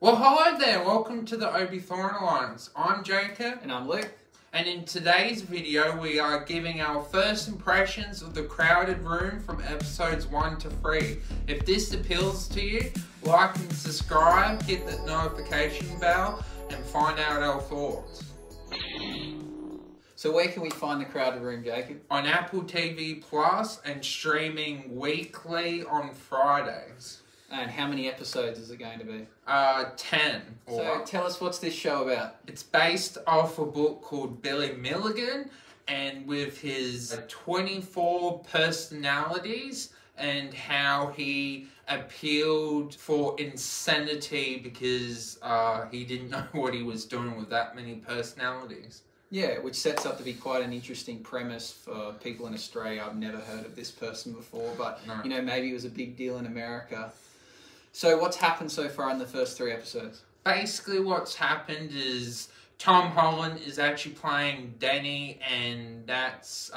Well, hello there. Welcome to the Obithorian Alliance. I'm Jacob. And I'm Luke. And in today's video, we are giving our first impressions of The Crowded Room from episodes 1 to 3. If this appeals to you, like and subscribe, hit that notification bell, and find out our thoughts. So where can we find The Crowded Room, Jacob? On Apple TV Plus and streaming weekly on Fridays. And how many episodes is it going to be? 10. So tell us, what's this show about? It's based off a book called Billy Milligan, and with his 24 personalities and how he appealed for insanity because he didn't know what he was doing with that many personalities. Yeah, which sets up to be quite an interesting premise for people in Australia. I've never heard of this person before, but No. you know, maybe it was a big deal in America. So what's happened so far in the first 3 episodes? Basically what's happened is Tom Holland is actually playing Danny, and that's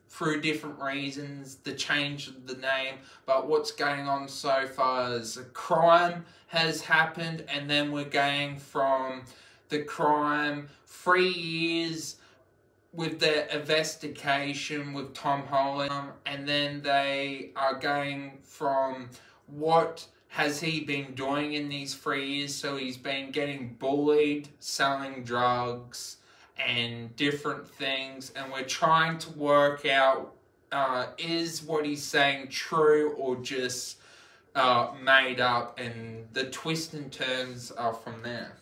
through different reasons, the change of the name. But what's going on so far is a crime has happened, and then we're going from the crime 3 years with the investigation with Tom Holland, and then they are going from what has he been doing in these 3 years. So he's been getting bullied, selling drugs, and different things, and we're trying to work out is what he's saying true or just made up, and the twists and turns are from there.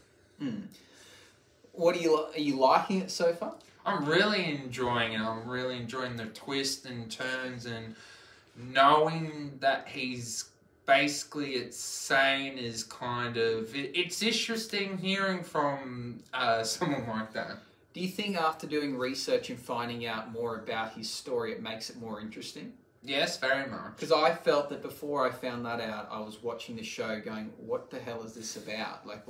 What are you liking it so far? I'm really enjoying it. I'm really enjoying the twists and turns, and knowing that he's basically it's saying is kind of it's interesting hearing from someone like that. Do you think after doing research and finding out more about his story, it makes it more interesting? Yes, very much. Because I felt that before I found that out, I was watching the show going, what the hell is this about? Like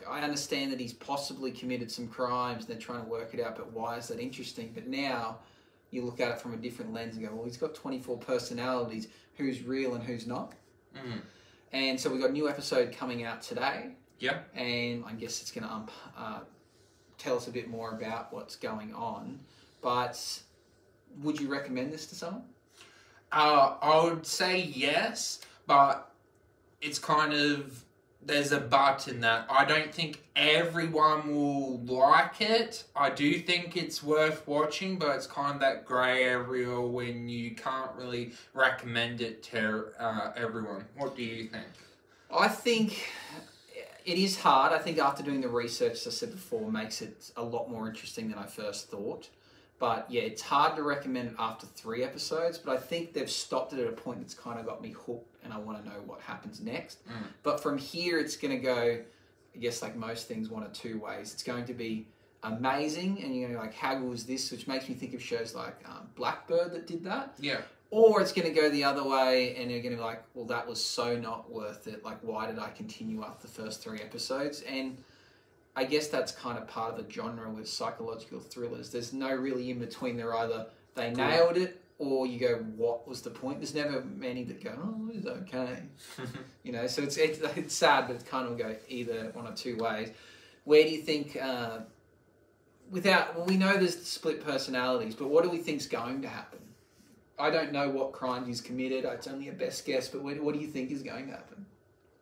I understand that he's possibly committed some crimes and they're trying to work it out, but why is that interesting? But now you look at it from a different lens and go, well, he's got 24 personalities. Who's real and who's not? And so we've got a new episode coming out today. Yeah. And I guess it's going to tell us a bit more about what's going on. But would you recommend this to someone? I would say yes, but it's kind of, there's a but in that. I don't think everyone will like it. I do think it's worth watching, but it's kind of that grey area when you can't really recommend it to everyone. What do you think? I think it is hard. I think after doing the research, as I said before, makes it a lot more interesting than I first thought. But yeah, it's hard to recommend it after 3 episodes, but I think they've stopped it at a point that's kind of got me hooked and I want to know what happens next. But from here, it's going to go, I guess like most things, 1 or 2 ways. It's going to be amazing and you're going to be like, how good was this? Which makes me think of shows like Blackbird that did that. Yeah. Or it's going to go the other way and you're going to be like, well, that was so not worth it. Like, why did I continue after the first 3 episodes? And I guess that's kind of part of the genre with psychological thrillers. There's no really in between. They're either they nailed it or you go, what was the point? There's never many that go, oh, it was okay. You know, so it's sad, but it kind of go either 1 or 2 ways. Where do you think, we know there's split personalities, but what do we think's going to happen? I don't know what crime he's committed. It's only a best guess, but what do you think is going to happen?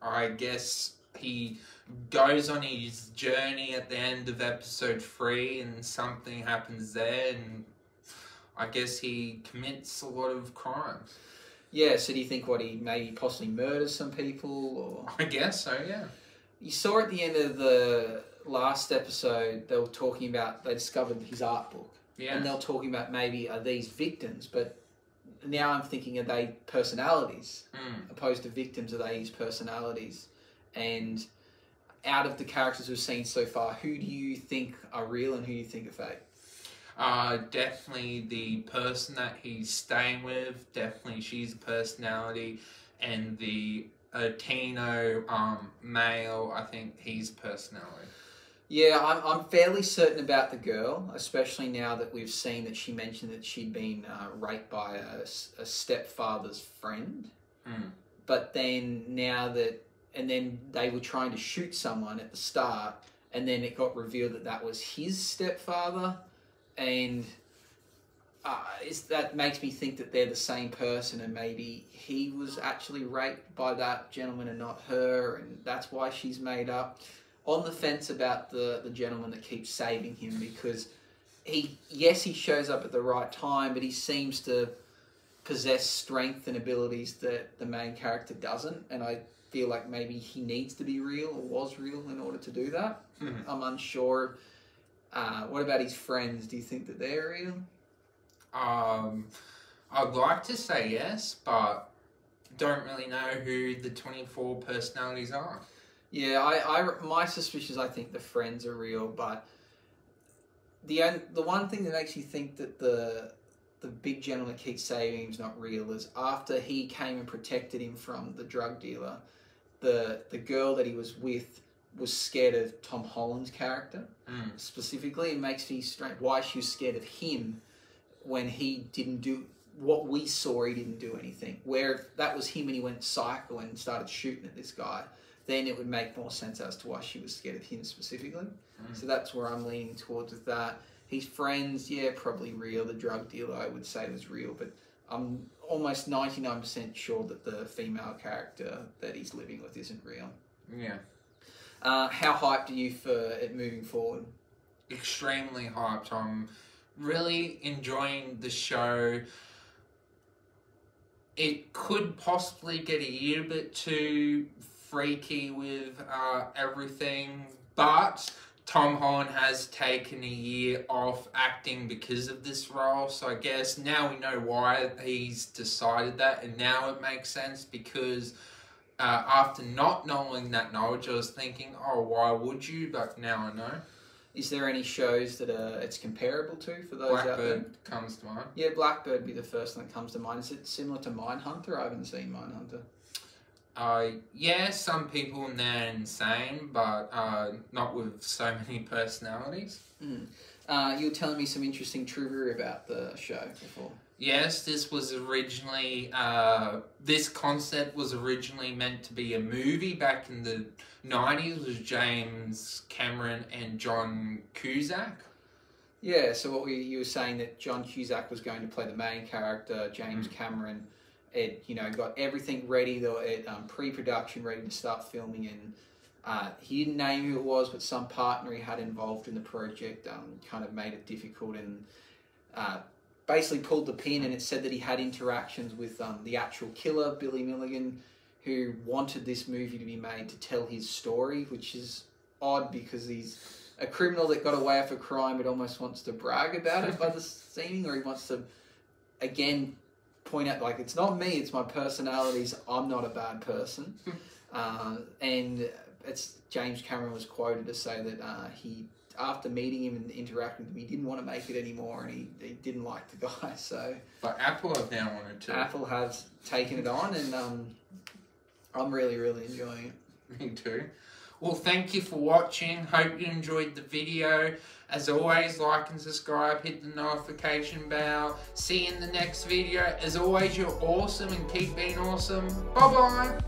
I guess he goes on his journey at the end of episode 3 and something happens there, and I guess he commits a lot of crimes. Yeah, so do you think he maybe possibly murders some people? Or I guess so, yeah. You saw at the end of the last episode, they were talking about, they discovered his art book. Yeah. And they were talking about maybe are these victims, but now I'm thinking, are they personalities opposed to victims? Are they his personalities? And out of the characters we've seen so far, who do you think are real and who do you think are fake? Definitely the person that he's staying with. Definitely she's a personality, and the Latino male, I think he's personality. Yeah, I'm fairly certain about the girl, especially now that we've seen that she mentioned that she'd been raped by a stepfather's friend. But then now that and then they were trying to shoot someone at the start, and then it got revealed that that was his stepfather, and that makes me think that they're the same person, and maybe he was actually raped by that gentleman and not her, and that's why she's made up. On the fence about the gentleman that keeps saving him, because he shows up at the right time, but he seems to possess strength and abilities that the main character doesn't, and I feel like maybe he needs to be real or was real in order to do that. I'm unsure. What about his friends? Do you think that they're real? I'd like to say yes, but don't really know who the 24 personalities are. Yeah, my suspicion is I think the friends are real, but the one thing that makes you think that the big gentleman that keeps saving him is not real is after he came and protected him from the drug dealer, the girl that he was with was scared of Tom Holland's character. Specifically. It makes me strange why she was scared of him when he didn't do what we saw. He didn't do anything. Where if that was him and he went psycho and started shooting at this guy, then it would make more sense as to why she was scared of him specifically. So that's where I'm leaning towards with that. His friends, yeah, probably real. The drug dealer, I would say, was real, but I'm almost 99% sure that the female character that he's living with isn't real. Yeah. How hyped are you for it moving forward? Extremely hyped. I'm really enjoying the show. It could possibly get a little bit too freaky with everything, but Tom Holland has taken a year off acting because of this role, so I guess now we know why he's decided that, and now it makes sense because after not knowing that knowledge, I was thinking, oh, why would you? But now I know. Is there any shows that it's comparable to for those out there? Blackbird comes to mind. Yeah, Blackbird would be the first one that comes to mind. Is it similar to Mindhunter? I haven't seen Mindhunter. Yeah, some people in there are insane, but not with so many personalities. You were telling me some interesting trivia about the show before. Yes, this was originally, this concept was originally meant to be a movie back in the 90s with James Cameron and John Cusack. Yeah, so you were saying that John Cusack was going to play the main character, James Cameron. It got everything ready, though, pre-production ready to start filming, and he didn't name who it was, but some partner he had involved in the project kind of made it difficult and basically pulled the pin, and it said that he had interactions with the actual killer, Billy Milligan, who wanted this movie to be made to tell his story, which is odd because he's a criminal that got away with a crime but almost wants to brag about it by the seeming, or he wants to, again, point out, like, it's not me, it's my personalities, I'm not a bad person. And it's James Cameron was quoted to say that he, after meeting him and interacting with him, he didn't want to make it anymore, and he didn't like the guy. So, but Apple have now wanted to. Apple has taken it on, and I'm really, really enjoying it. Me too. Well, thank you for watching. Hope you enjoyed the video. As always, like and subscribe, hit the notification bell. See you in the next video. As always, you're awesome and keep being awesome. Bye-bye.